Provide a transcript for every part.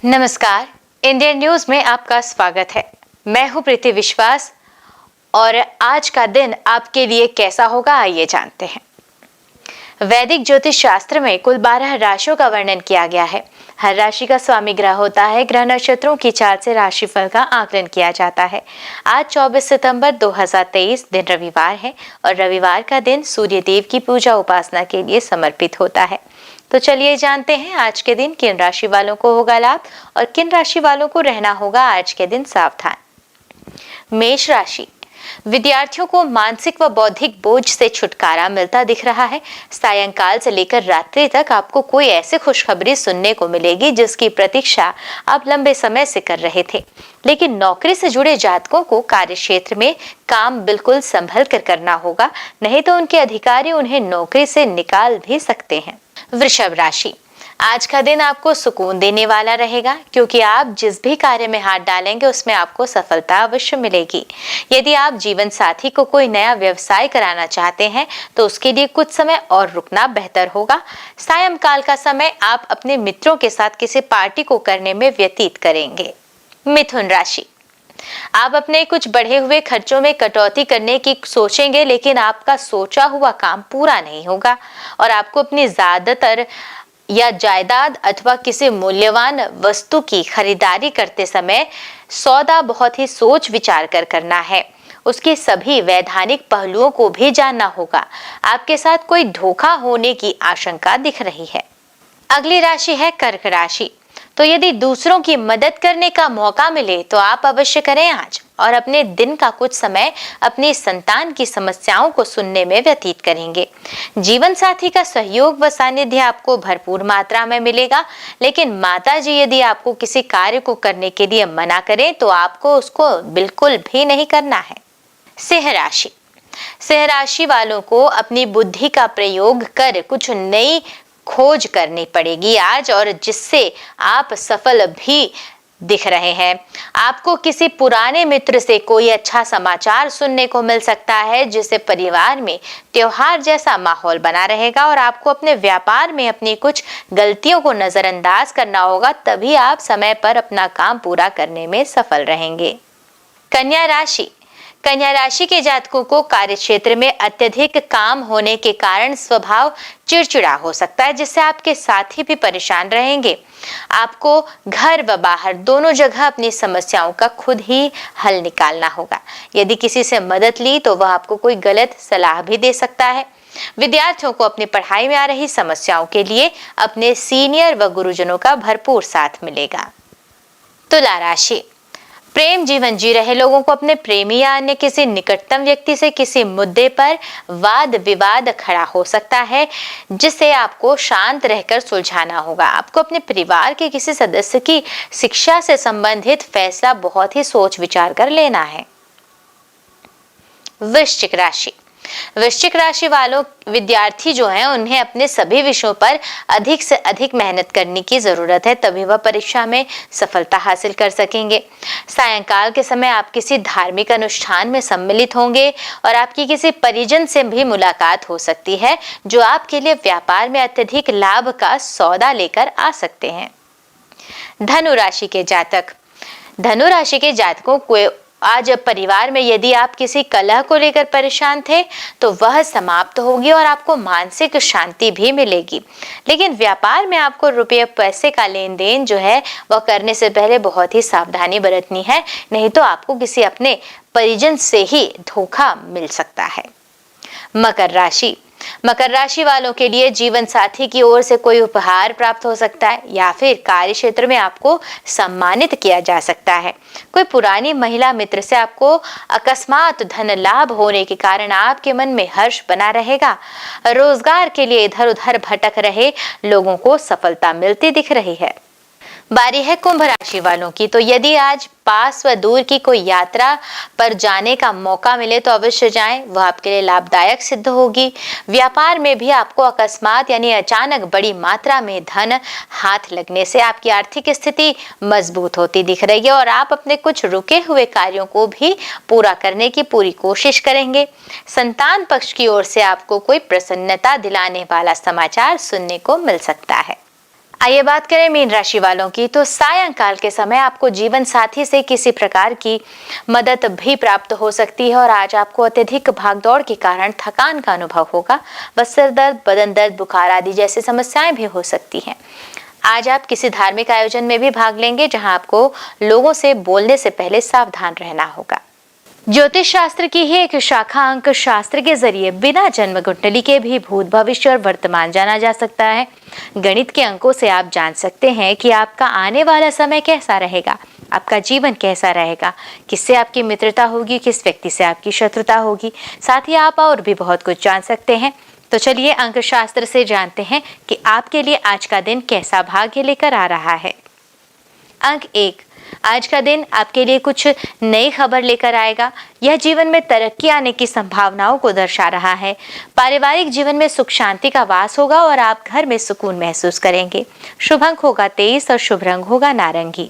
नमस्कार, Indian news में आपका स्वागत है। मैं हूं प्रीति विश्वास और आज का दिन आपके लिए कैसा होगा आइए जानते हैं। वैदिक ज्योतिष शास्त्र में कुल 12 राशियों का वर्णन किया गया है। हर राशि का स्वामी ग्रह होता है। ग्रह नक्षत्रों की चार्ट से राशिफल का आकलन किया जाता है। आज 24 सितंबर 2023 दिन रविवार है और रविवार का दिन सूर्य देव की पूजा उपासना के लिए समर्पित होता है। तो चलिए जानते हैं आज के दिन किन राशि वालों को होगा लाभ और किन राशि वालों को रहना होगा आज के दिन सावधान। मेष राशि, विद्यार्थियों को मानसिक व बौद्धिक बोझ से छुटकारा मिलता दिख रहा है। सायंकाल से लेकर रात्रि तक आपको कोई ऐसी खुशखबरी सुनने को मिलेगी जिसकी प्रतीक्षा आप लंबे समय से कर रहे थे। लेकिन नौकरी से जुड़े जातकों को कार्य क्षेत्र में काम बिल्कुल संभल कर करना होगा, नहीं तो उनके अधिकारी उन्हें नौकरी से निकाल भी सकते हैं। वृषभ राशि, आज का दिन आपको सुकून देने वाला रहेगा क्योंकि आप जिस भी कार्य में हाथ डालेंगे उसमें आपको सफलता अवश्य मिलेगी। यदि आप जीवन साथी को कोई नया व्यवसाय कराना चाहते हैं तो उसके लिए कुछ समय और रुकना बेहतर होगा। सायंकाल का समय आप अपने मित्रों के साथ किसी पार्टी को करने में व्यतीत करेंगे। मिथुन राशि, आप अपने कुछ बढ़े हुए खर्चों में कटौती करने की सोचेंगे, लेकिन आपका सोचा हुआ काम पूरा नहीं होगा और आपको अपनी ज्यादातर या जायदाद अथवा किसी मूल्यवान वस्तु की खरीदारी करते समय सौदा बहुत ही सोच विचार कर करना है। उसके सभी वैधानिक पहलुओं को भी जानना होगा। आपके साथ कोई धोखा होने की आशंका दिख रही है। अगली राशि है कर्क राशि। तो यदि दूसरों की मदद करने का मौका मिले तो आप अवश्य करें आज और अपने दिन का कुछ समय अपनी संतान की समस्याओं को सुनने में व्यतीत करेंगे। जीवन साथी का सहयोग व सानिध्य आपको भरपूर मात्रा में मिलेगा, लेकिन माताजी यदि आपको किसी कार्य को करने के लिए मना करें तो आपको उसको बिल्कुल भी नहीं करना है। सिंह राशि, सिंह राशि वालों को अपनी बुद्धि का प्रयोग कर कुछ नई खोज करनी पड़ेगी आज, और जिससे आप सफल भी दिख रहे हैं। आपको किसी पुराने मित्र से कोई अच्छा समाचार सुनने को मिल सकता है, जिससे परिवार में त्योहार जैसा माहौल बना रहेगा और आपको अपने व्यापार में अपनी कुछ गलतियों को नजरअंदाज करना होगा, तभी आप समय पर अपना काम पूरा करने में सफल रहेंगे। कन्या राशि, कन्या राशि के जातकों को कार्य क्षेत्र में अत्यधिक काम होने के कारण स्वभाव चिड़चिड़ा हो सकता है, जिससे आपके साथी भी परेशान रहेंगे। आपको घर व बाहर दोनों जगह अपनी समस्याओं का खुद ही हल निकालना होगा। यदि किसी से मदद ली तो वह आपको कोई गलत सलाह भी दे सकता है। विद्यार्थियों को अपनी पढ़ाई में आ रही समस्याओं के लिए अपने सीनियर व गुरुजनों का भरपूर साथ मिलेगा। तुला राशि, प्रेम जीवन जी रहे लोगों को अपने प्रेमी या अन्य किसी निकटतम व्यक्ति से किसी मुद्दे पर वाद विवाद खड़ा हो सकता है, जिसे आपको शांत रहकर सुलझाना होगा। आपको अपने परिवार के किसी सदस्य की शिक्षा से संबंधित फैसला बहुत ही सोच विचार कर लेना है। वृश्चिक राशि, वृश्चिक राशि वालों विद्यार्थी जो हैं उन्हें अपने सभी विषयों पर अधिक से अधिक मेहनत करने की जरूरत है, तभी वह परीक्षा में सफलता हासिल कर सकेंगे। सायंकाल के समय आप किसी धार्मिक अनुष्ठान में सम्मिलित होंगे और आपकी किसी परिजन से भी मुलाकात हो सकती है, जो आपके लिए व्यापार में अत्यधिक लाभ का सौदा लेकर आ सकते हैं। धनु राशि के जातक, धनु राशि के जातकों को आज परिवार में यदि आप किसी कलह को लेकर परेशान थे तो वह समाप्त होगी और आपको मानसिक शांति भी मिलेगी। लेकिन व्यापार में आपको रुपये पैसे का लेन देन जो है वह करने से पहले बहुत ही सावधानी बरतनी है, नहीं तो आपको किसी अपने परिजन से ही धोखा मिल सकता है। मकर राशि, मकर राशि वालों के लिए जीवन साथी की ओर से कोई उपहार प्राप्त हो सकता है या फिर कार्य क्षेत्र में आपको सम्मानित किया जा सकता है। कोई पुरानी महिला मित्र से आपको अकस्मात धन लाभ होने के कारण आपके मन में हर्ष बना रहेगा। रोजगार के लिए इधर उधर भटक रहे लोगों को सफलता मिलती दिख रही है। बारी है कुंभ राशि वालों की। तो यदि आज पास व दूर की कोई यात्रा पर जाने का मौका मिले तो अवश्य जाएं, वह आपके लिए लाभदायक सिद्ध होगी। व्यापार में भी आपको अकस्मात यानी अचानक बड़ी मात्रा में धन हाथ लगने से आपकी आर्थिक स्थिति मजबूत होती दिख रही है और आप अपने कुछ रुके हुए कार्यों को भी पूरा करने की पूरी कोशिश करेंगे। संतान पक्ष की ओर से आपको कोई प्रसन्नता दिलाने वाला समाचार सुनने को मिल सकता है। आइए बात करें मीन राशि वालों की। तो सायंकाल के समय आपको जीवन साथी से किसी प्रकार की मदद भी प्राप्त हो सकती है और आज आपको अत्यधिक भागदौड़ के कारण थकान का अनुभव होगा। बस सिर दर्द, बदन दर्द, बुखार आदि जैसी समस्याएं भी हो सकती हैं। आज आप किसी धार्मिक आयोजन में भी भाग लेंगे जहां आपको लोगों से बोलने से पहले सावधान रहना होगा। ज्योतिष शास्त्र की ही एक शाखा अंक शास्त्र के जरिए बिना जन्म कुंडली के भी भूत, भविष्य और वर्तमान जाना जा सकता है। गणित के अंकों से आप जान सकते हैं कि आपका आने वाला समय कैसा रहेगा, आपका जीवन कैसा रहेगा, किससे आपकी मित्रता होगी, किस व्यक्ति से आपकी शत्रुता होगी। साथ ही आप और भी बहुत कुछ जान सकते हैं। तो चलिए अंक शास्त्र से जानते हैं कि आपके लिए आज का दिन कैसा भाग्य लेकर आ रहा है। अंक 1, आज का दिन आपके लिए कुछ नई खबर लेकर आएगा। यह जीवन में तरक्की आने की संभावनाओं को दर्शा रहा है। पारिवारिक जीवन में सुख शांति का वास होगा और आप घर में सुकून महसूस करेंगे। शुभ अंक होगा 23 और शुभ रंग होगा नारंगी।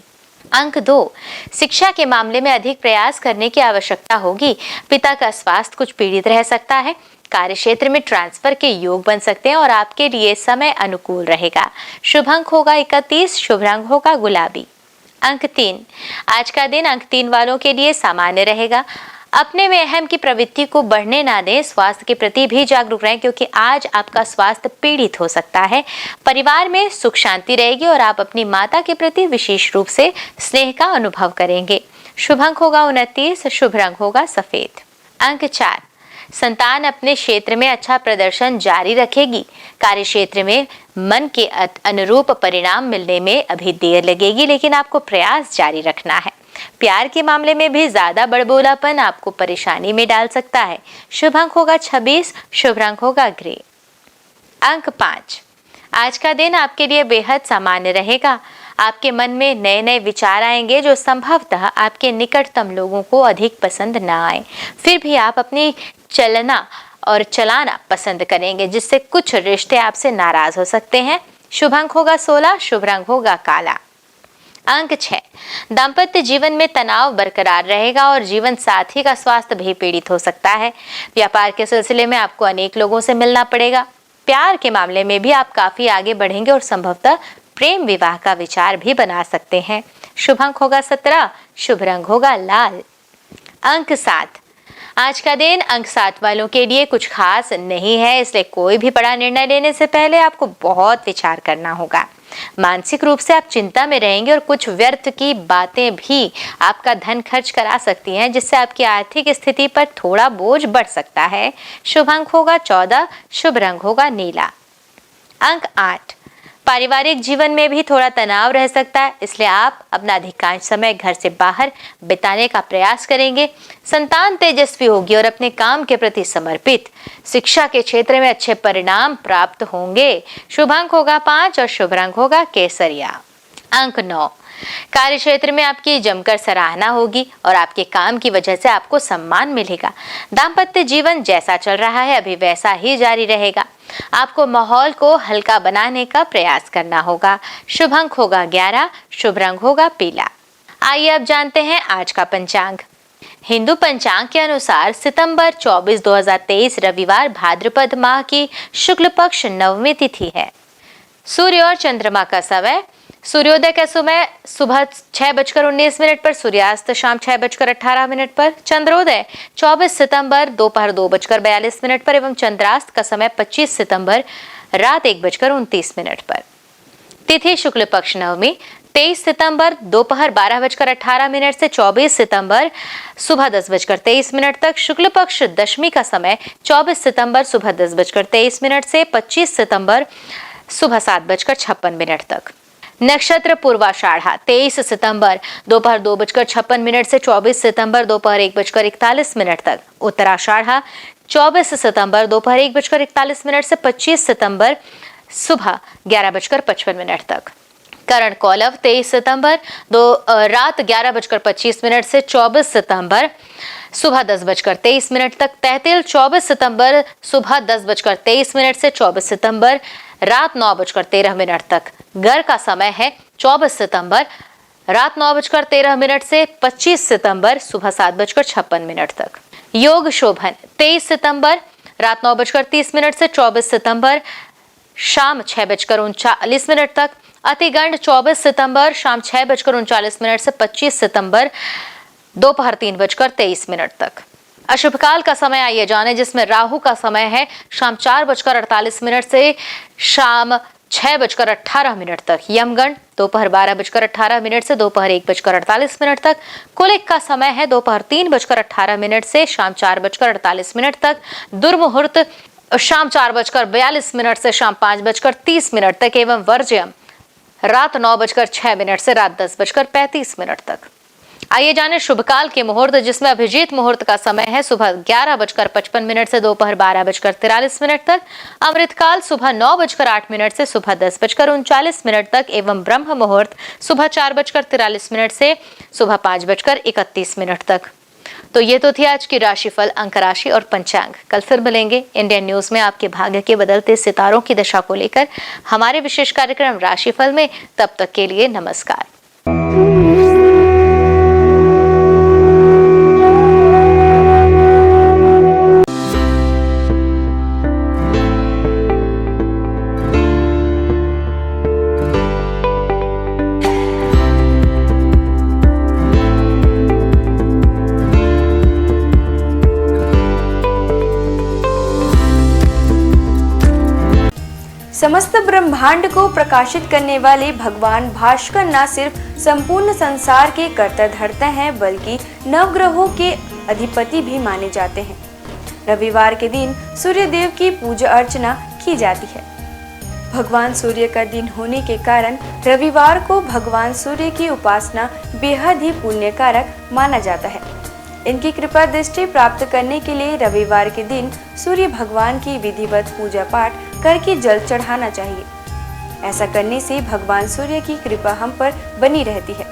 अंक 2, शिक्षा के मामले में अधिक प्रयास करने की आवश्यकता होगी। पिता का स्वास्थ्य कुछ पीड़ित रह सकता है। कार्य क्षेत्र में ट्रांसफर के योग बन सकते हैं और आपके लिए समय अनुकूल रहेगा। शुभ अंक होगा 31, शुभ रंग होगा गुलाबी। अंक 3, आज का दिन अंक 3 वालों के लिए सामान्य रहेगा। अपने में अहम की प्रवृत्ति को बढ़ने ना दें। स्वास्थ्य के प्रति भी जागरूक रहें क्योंकि आज आपका स्वास्थ्य पीड़ित हो सकता है। परिवार में सुख शांति रहेगी और आप अपनी माता के प्रति विशेष रूप से स्नेह का अनुभव करेंगे। शुभ अंक होगा 29, शुभ रंग होगा सफेद। अंक 4, संतान अपने क्षेत्र में अच्छा प्रदर्शन जारी रखेगी। कार्य क्षेत्र में मन के अनुरूप परिणाम मिलने में अभी देर लगेगी, लेकिन आपको प्रयास जारी रखना है। प्यार के मामले में भी ज्यादा बड़बोलापन आपको परेशानी में डाल सकता है। शुभ अंक होगा 26, शुभ रंग होगा ग्रे। अंक 5, आज का दिन आपके लिए बेहद सामान्य रहेगा। आपके मन में नए नए विचार आएंगे जो संभवतः आपके निकटतम लोगों को अधिक पसंद ना आए। फिर भी आप अपनी चलाना पसंद करेंगे, जिससे कुछ रिश्ते आपसे नाराज हो सकते हैं। शुभ अंक होगा 16, शुभ रंग होगा काला। अंक 6, दाम्पत्य जीवन में तनाव बरकरार रहेगा और जीवन साथी का स्वास्थ्य भी पीड़ित हो सकता है। व्यापार के सिलसिले में आपको अनेक लोगों से मिलना पड़ेगा। प्यार के मामले में भी आप काफी आगे बढ़ेंगे और संभवतः प्रेम विवाह का विचार भी बना सकते हैं। शुभ अंक होगा 17, शुभ रंग होगा लाल। अंक 7, आज का दिन अंक 7 वालों के लिए कुछ खास नहीं है, इसलिए कोई भी बड़ा निर्णय लेने से पहले आपको बहुत विचार करना होगा। मानसिक रूप से आप चिंता में रहेंगे और कुछ व्यर्थ की बातें भी आपका धन खर्च करा सकती हैं, जिससे आपकी आर्थिक स्थिति पर थोड़ा बोझ बढ़ सकता है। शुभ अंक होगा 14, शुभ रंग होगा नीला। अंक 8, पारिवारिक जीवन में भी थोड़ा तनाव रह सकता है, इसलिए आप अपना अधिकांश समय घर से बाहर बिताने का प्रयास करेंगे। संतान तेजस्वी होगी और अपने काम के प्रति समर्पित। शिक्षा के क्षेत्र में अच्छे परिणाम प्राप्त होंगे। शुभ अंक होगा 5 और शुभ रंग होगा केसरिया। अंक 9, कार्य क्षेत्र में आपकी जमकर सराहना होगी और आपके काम की वजह से आपको सम्मान मिलेगा। दाम्पत्य जीवन जैसा चल रहा है अभी वैसा ही जारी रहेगा। आपको माहौल को हल्का बनाने का प्रयास करना होगा। शुभ अंक होगा 11, शुभ रंग होगा पीला। आइए अब जानते हैं आज का पंचांग। हिंदू पंचांग के अनुसार सितंबर 24, 2023 रविवार भाद्रपद माह की शुक्ल पक्ष नवमी तिथि है। सूर्य और चंद्रमा का समय, सूर्योदय का समय सुबह 6:19 पर, सूर्यास्त शाम 6:18 पर, चंद्रोदय 24 सितंबर दोपहर 2:42 पर एवं चंद्रास्त का समय 25 सितंबर रात 1:29 पर। तिथि शुक्ल पक्ष नवमी 23 सितंबर दोपहर 12:18 से 24 सितंबर सुबह 10:23 तक। शुक्ल पक्ष दशमी का समय 24 सितंबर सुबह 10:23 से 25 सितंबर सुबह 7:56 तक। नक्षत्र पूर्वाषाढ़ा 23 सितंबर दोपहर 2:56 से 24 सितंबर दोपहर 1:41 तक। उत्तराषाढ़ा 24 सितंबर दोपहर 1:41 से 25 सितंबर सुबह 11:55 तक। करण कौलव 23 सितंबर रात 11:25 से 24 सितंबर सुबह 10:23 तक। तहतील 24 सितंबर सुबह 10:23 से 24 सितंबर रात 9:13 तक। घर का समय है 24 सितंबर रात 9:13 से 25 सितंबर सुबह 7:56 तक। योग शोभन 23 सितंबर रात 9:30 से 24 सितंबर शाम 6:39 तक। अतिगंड 24 सितंबर शाम 6:39 से 25 सितंबर दोपहर 3:23 तक। अशुभ काल का समय आइए जाने, जिसमें राहु का समय है शाम 4:48 से शाम 6:18 तक। यमगंड दोपहर 12:18 से दोपहर 1:48 तक। कुलिक का समय है दोपहर 3:18 से शाम 4:48 तक। दुर्मुहूर्त शाम 4:42 से शाम 5:30 तक एवं वर्ज्यम रात 9:06 से रात 10:35 तक। आइए जाने शुभ काल के मुहूर्त, जिसमें अभिजीत मुहूर्त का समय है सुबह 11:55 से दोपहर 12:43 तक। अमृत काल सुबह 9:08 से सुबह 10:39 तक एवं ब्रह्म मुहूर्त सुबह 4:43 से सुबह 5:31 तक। तो ये तो थी आज की राशिफल, अंक राशि और पंचांग। कल फिर मिलेंगे इंडियन न्यूज में आपके भाग्य के बदलते सितारों की दशा को लेकर हमारे विशेष कार्यक्रम राशिफल में। तब तक के लिए नमस्कार। समस्त ब्रह्मांड को प्रकाशित करने वाले भगवान भास्कर न सिर्फ संपूर्ण संसार के कर्ता धर्ता हैं, बल्कि नवग्रहों के अधिपति भी माने जाते हैं। रविवार के दिन सूर्य देव की पूजा अर्चना की जाती है। भगवान सूर्य का दिन होने के कारण रविवार को भगवान सूर्य की उपासना बेहद ही पुण्यकारक माना जाता है। इनकी कृपा दृष्टि प्राप्त करने के लिए रविवार के दिन सूर्य भगवान की विधिवत पूजा पाठ करके जल चढ़ाना चाहिए। ऐसा करने से भगवान सूर्य की कृपा हम पर बनी रहती है।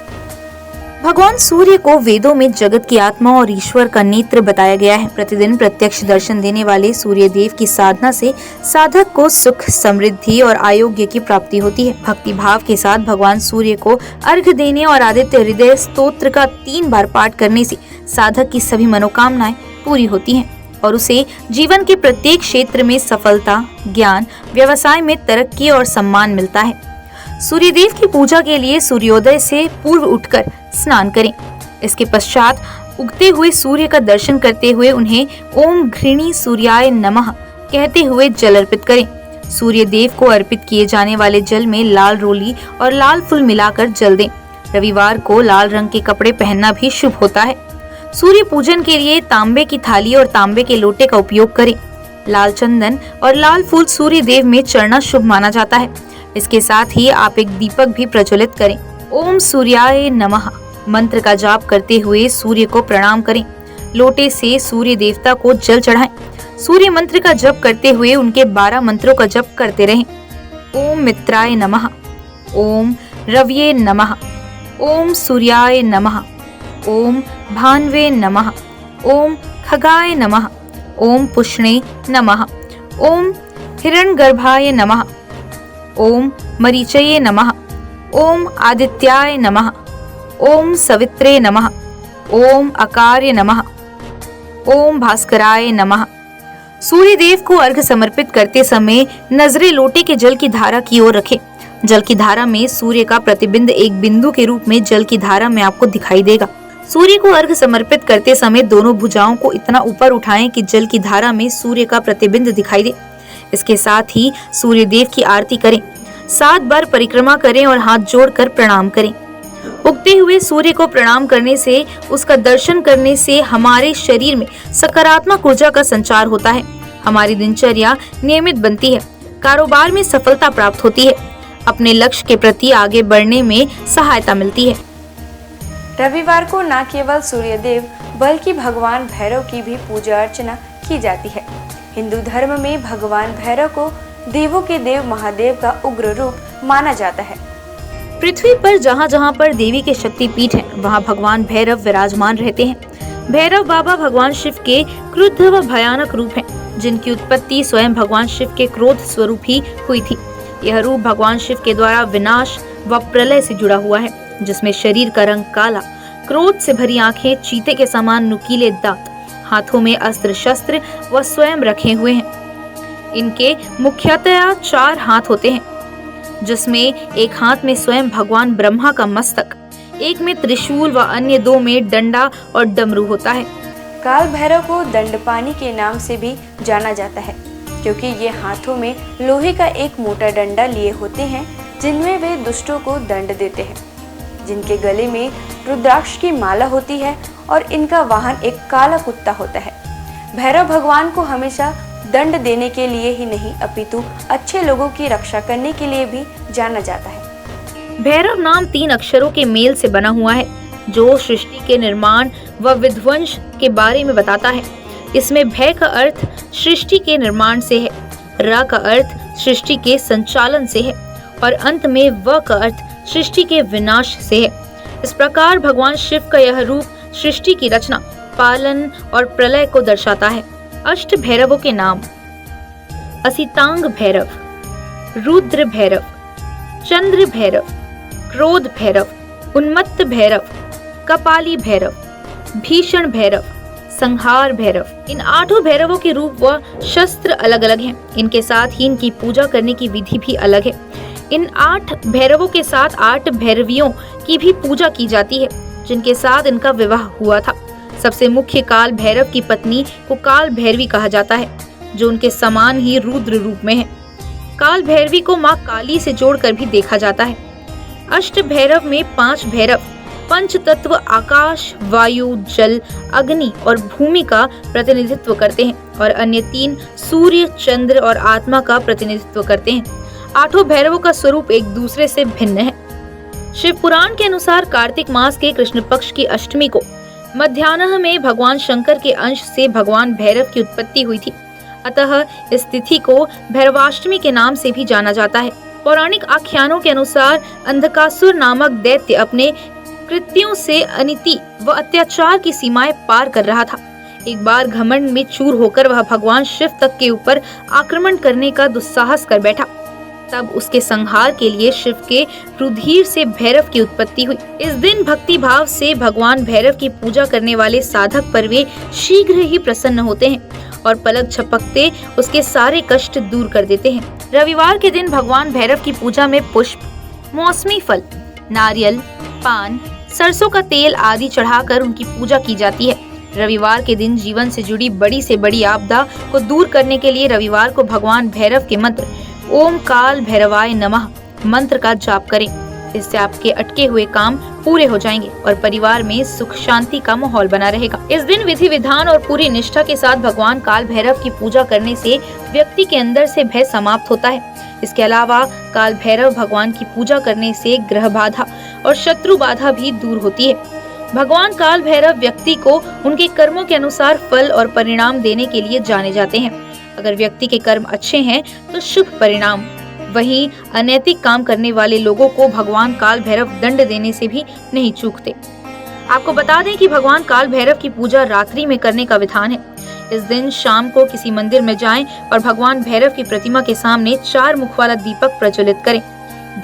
भगवान सूर्य को वेदों में जगत की आत्मा और ईश्वर का नेत्र बताया गया है। प्रतिदिन प्रत्यक्ष दर्शन देने वाले सूर्य देव की साधना से साधक को सुख, समृद्धि और आरोग्य की प्राप्ति होती है। भक्ति भाव के साथ भगवान सूर्य को अर्घ्य देने और आदित्य हृदय स्तोत्र का 3 बार पाठ करने से साधक की सभी मनोकामनाएं पूरी होती हैं और उसे जीवन के प्रत्येक क्षेत्र में सफलता, ज्ञान, व्यवसाय में तरक्की और सम्मान मिलता है। सूर्यदेव की पूजा के लिए सूर्योदय से पूर्व उठकर स्नान करें। इसके पश्चात उगते हुए सूर्य का दर्शन करते हुए उन्हें ओम घृणी सूर्याय नमः कहते हुए जल अर्पित करें। सूर्य देव को अर्पित किए जाने वाले जल में लाल रोली और लाल फूल मिलाकर जल दें। रविवार को लाल रंग के कपड़े पहनना भी शुभ होता है। सूर्य पूजन के लिए तांबे की थाली और तांबे के लोटे का उपयोग करें। लाल चंदन और लाल फूल सूर्य देव में चढ़ना शुभ माना जाता है। इसके साथ ही आप एक दीपक भी प्रज्वलित करें। ओम सूर्याय नमः मंत्र का जाप करते हुए सूर्य को प्रणाम करें। लोटे से सूर्य देवता को जल चढ़ाएं। सूर्य मंत्र का जप करते हुए उनके 12 मंत्रों का जप करते रहें। ओम मित्राय नमः, ओम रव्ये नमः, ओम सूर्याय नमः, ओम भान्वे नमः, ओम खगाय नमः, ओम पुष्णे नमः, ओम हिरण्यगर्भाय नमः, ओम मरीचये नमः, ओम आदित्याय नमः, ओम सवित्रे नमः, ओम अकार्य नमः, ओम भास्कराय नमः। सूर्य देव को अर्घ्य समर्पित करते समय नजरें लोटे के जल की धारा की ओर रखें। जल की धारा में सूर्य का प्रतिबिंब एक बिंदु के रूप में जल की धारा में आपको दिखाई देगा। सूर्य को अर्घ्य समर्पित करते समय दोनों भुजाओं को इतना ऊपर उठाएं कि जल की धारा में सूर्य का प्रतिबिंब दिखाई दे। इसके साथ ही सूर्य देव की आरती करें। 7 बार परिक्रमा करें और हाथ जोड़कर प्रणाम करें। उगते हुए सूर्य को प्रणाम करने से, उसका दर्शन करने से हमारे शरीर में सकारात्मक ऊर्जा का संचार होता है। हमारी दिनचर्या नियमित बनती है। कारोबार में सफलता प्राप्त होती है। अपने लक्ष्य के प्रति आगे बढ़ने में सहायता मिलती है। रविवार को न केवल सूर्य देव बल्कि भगवान भैरव की भी पूजा अर्चना की जाती है। हिंदू धर्म में भगवान भैरव को देवों के देव महादेव का उग्र रूप माना जाता है। पृथ्वी पर जहाँ जहाँ पर देवी के शक्तिपीठ हैं, वहाँ भगवान भैरव विराजमान रहते हैं। भैरव बाबा भगवान शिव के क्रुद्ध व भयानक रूप हैं, जिनकी उत्पत्ति स्वयं भगवान शिव के क्रोध स्वरूप ही हुई थी। यह रूप भगवान शिव के द्वारा विनाश व प्रलय से जुड़ा हुआ है, जिसमें शरीर का रंग काला, क्रोध से भरी आंखें, चीते के समान नुकीले दांत, हाथों में अस्त्र शस्त्र व स्वयं रखे हुए हैं। इनके मुख्यतया 4 हाथ होते हैं। जिसमें एक हाथ में स्वयं भगवान ब्रह्मा का मस्तक, एक में त्रिशूल व अन्य दो में डंडा और डमरू होता है। काल भैरव को दंडपानी के नाम से भी जाना जाता है, क्योंकि ये हाथों में लोहे का एक मोटा डंडा लिए होते हैं, जिनमें वे दुष्टों को दंड देते हैं। जिनके गले में रुद्राक्ष की माला होती है और इनका वाहन एक काला कुत्ता होता है। भैरव भगवान को हमेशा दंड देने के लिए ही नहीं, अपितु अच्छे लोगों की रक्षा करने के लिए भी जाना जाता है। भैरव नाम 3 अक्षरों के मेल से बना हुआ है, जो सृष्टि के निर्माण व विध्वंस के बारे में बताता है। इसमें भय का अर्थ सृष्टि के निर्माण से है, र का अर्थ सृष्टि के संचालन से है और अंत में व का अर्थ सृष्टि के विनाश से है। इस प्रकार भगवान शिव का यह रूप सृष्टि की रचना, पालन और प्रलय को दर्शाता है। अष्ट भैरवों के नाम: असितांग भैरव, रुद्र भैरव, चंद्र भैरव, क्रोध भैरव, उन्मत्त भैरव, कपाली भैरव, भीषण भैरव, संहार भैरव। इन 8 भैरवों के रूप व शस्त्र अलग अलग हैं। इनके साथ ही इनकी पूजा करने की विधि भी अलग है। इन 8 भैरवों के साथ 8 भैरवियों की भी पूजा की जाती है, जिनके साथ इनका विवाह हुआ था। सबसे मुख्य काल भैरव की पत्नी को काल भैरवी कहा जाता है, जो उनके समान ही रुद्र रूप में है। काल भैरवी को माँ काली से जोड़कर भी देखा जाता है। अष्ट भैरव में 5 भैरव पंच तत्व आकाश, वायु, जल, अग्नि और भूमि का प्रतिनिधित्व करते हैं और अन्य 3 सूर्य, चंद्र और आत्मा का प्रतिनिधित्व करते हैं। 8 भैरवों का स्वरूप एक दूसरे से भिन्न है। शिव पुराण के अनुसार कार्तिक मास के कृष्ण पक्ष की अष्टमी को मध्याह्न में भगवान शंकर के अंश से भगवान भैरव की उत्पत्ति हुई थी। अतः इस तिथि को भैरवाष्टमी के नाम से भी जाना जाता है। पौराणिक आख्यानों के अनुसार अंधकासुर नामक दैत्य अपने कृत्यों से अनिति व अत्याचार की सीमाएं पार कर रहा था। एक बार घमंड में चूर होकर वह भगवान शिव तक के ऊपर आक्रमण करने का दुस्साहस कर बैठा। तब उसके संहार के लिए शिव के रुधिर से भैरव की उत्पत्ति हुई। इस दिन भक्ति भाव से भगवान भैरव की पूजा करने वाले साधक पर वे शीघ्र ही प्रसन्न होते हैं और पलक झपकते उसके सारे कष्ट दूर कर देते हैं। रविवार के दिन भगवान भैरव की पूजा में पुष्प, मौसमी फल, नारियल, पान, सरसों का तेल आदि चढ़ाकर उनकी पूजा की जाती है। रविवार के दिन जीवन से जुड़ी बड़ी से बड़ी आपदा को दूर करने के लिए रविवार को भगवान भैरव के मंत्र ओम काल भैरवाय नमः मंत्र का जाप करें। इससे आपके अटके हुए काम पूरे हो जाएंगे और परिवार में सुख शांति का माहौल बना रहेगा। इस दिन विधि विधान और पूरी निष्ठा के साथ भगवान काल भैरव की पूजा करने से व्यक्ति के अंदर से भय समाप्त होता है। इसके अलावा काल भैरव भगवान की पूजा करने से ग्रह बाधा और शत्रु बाधा भी दूर होती है। भगवान काल भैरव व्यक्ति को उनके कर्मों के अनुसार फल और परिणाम देने के लिए जाने जाते हैं। अगर व्यक्ति के कर्म अच्छे हैं तो शुभ परिणाम, वहीं अनैतिक काम करने वाले लोगों को भगवान काल भैरव दंड देने से भी नहीं चूकते। आपको बता दें कि भगवान काल भैरव की पूजा रात्रि में करने का विधान है। इस दिन शाम को किसी मंदिर में जाएं और भगवान भैरव की प्रतिमा के सामने 4 मुख वाला दीपक प्रज्वलित करें।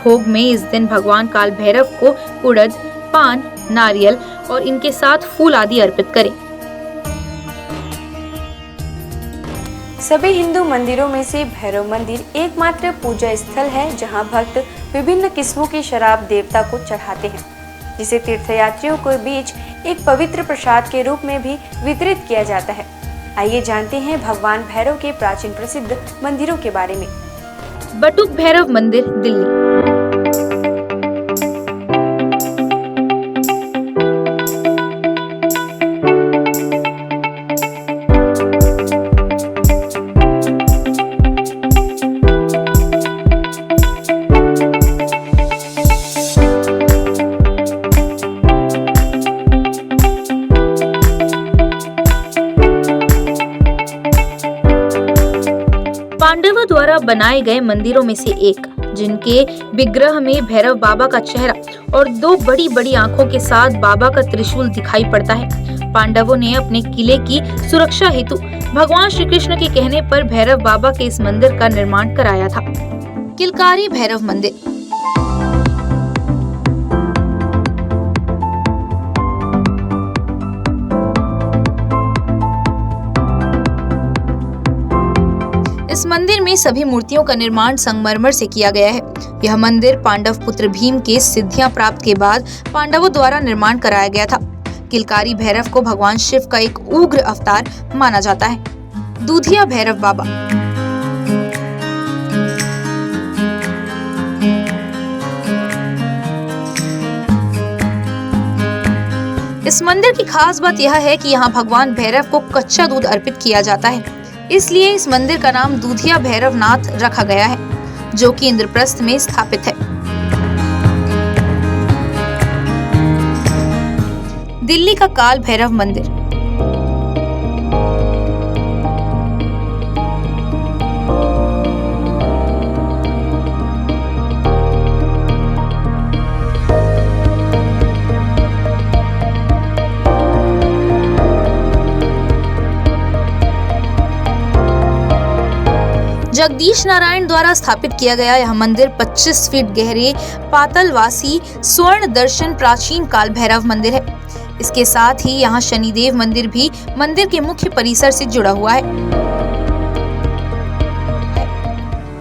भोग में इस दिन भगवान काल भैरव को उड़द, पान, नारियल और इनके साथ फूल आदि अर्पित करें। सभी हिंदू मंदिरों में से भैरव मंदिर एकमात्र पूजा स्थल है जहां भक्त विभिन्न किस्मों की शराब देवता को चढ़ाते हैं, जिसे तीर्थयात्रियों के बीच एक पवित्र प्रसाद के रूप में भी वितरित किया जाता है। आइए जानते हैं भगवान भैरव के प्राचीन प्रसिद्ध मंदिरों के बारे में। बटुक भैरव मंदिर, दिल्ली। पांडवों द्वारा बनाए गए मंदिरों में से एक, जिनके विग्रह में भैरव बाबा का चेहरा और 2 बड़ी बड़ी आंखों के साथ बाबा का त्रिशूल दिखाई पड़ता है। पांडवों ने अपने किले की सुरक्षा हेतु भगवान श्री कृष्ण के कहने पर भैरव बाबा के इस मंदिर का निर्माण कराया था। किलकारी भैरव मंदिर। इस इस मंदिर में सभी मूर्तियों का निर्माण संगमरमर से किया गया है। यह मंदिर पांडव पुत्र भीम के सिद्धियां प्राप्त के बाद पांडवों द्वारा निर्माण कराया गया था। किलकारी भैरव को भगवान शिव का एक उग्र अवतार माना जाता है। दूधिया भैरव बाबा। इस मंदिर की खास बात यह है कि यहाँ भगवान भैरव को कच्चा दूध अर्पित किया जाता है, इसलिए इस मंदिर का नाम दूधिया भैरवनाथ रखा गया है, जो कि इंद्रप्रस्थ में स्थापित है। दिल्ली का काल भैरव मंदिर। जगदीश नारायण द्वारा स्थापित किया गया यह मंदिर 25 फीट गहरे पातालवासी स्वर्ण दर्शन प्राचीन काल भैरव मंदिर है। इसके साथ ही यहाँ शनिदेव मंदिर भी मंदिर के मुख्य परिसर से जुड़ा हुआ है।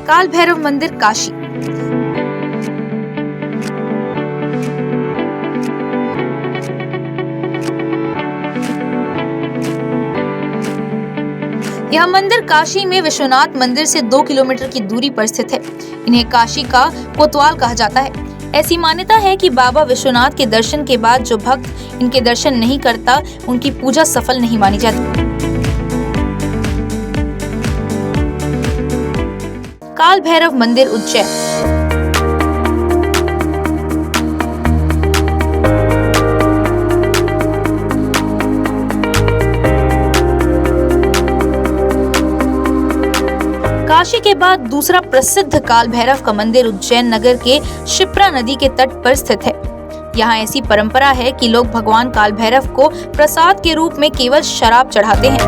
काल भैरव मंदिर काशी। यह मंदिर काशी में विश्वनाथ मंदिर से 2 किलोमीटर की दूरी पर स्थित है। इन्हें काशी का कोतवाल कहा जाता है। ऐसी मान्यता है कि बाबा विश्वनाथ के दर्शन के बाद जो भक्त इनके दर्शन नहीं करता, उनकी पूजा सफल नहीं मानी जाती। काल भैरव मंदिर उज्जैन। काशी के बाद दूसरा प्रसिद्ध काल भैरव का मंदिर उज्जैन नगर के शिप्रा नदी के तट पर स्थित है। यहाँ ऐसी परंपरा है कि लोग भगवान काल भैरव को प्रसाद के रूप में केवल शराब चढ़ाते हैं।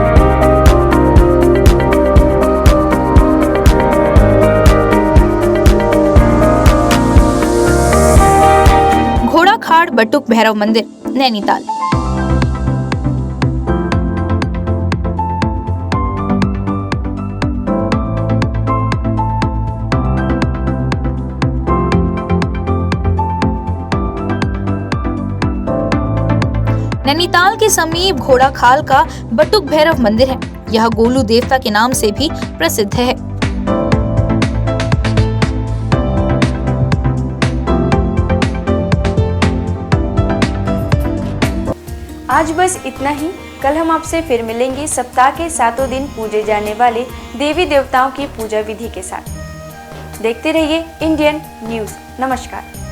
घोड़ाखाड़ बटुक भैरव मंदिर, नैनीताल। नैनीताल के समीप घोड़ाखाल का बटुक भैरव मंदिर है। यह गोलू देवता के नाम से भी प्रसिद्ध है। आज बस इतना ही। कल हम आपसे फिर मिलेंगे सप्ताह के 7 दिन पूजे जाने वाले देवी देवताओं की पूजा विधि के साथ। देखते रहिए इंडियन न्यूज़। नमस्कार।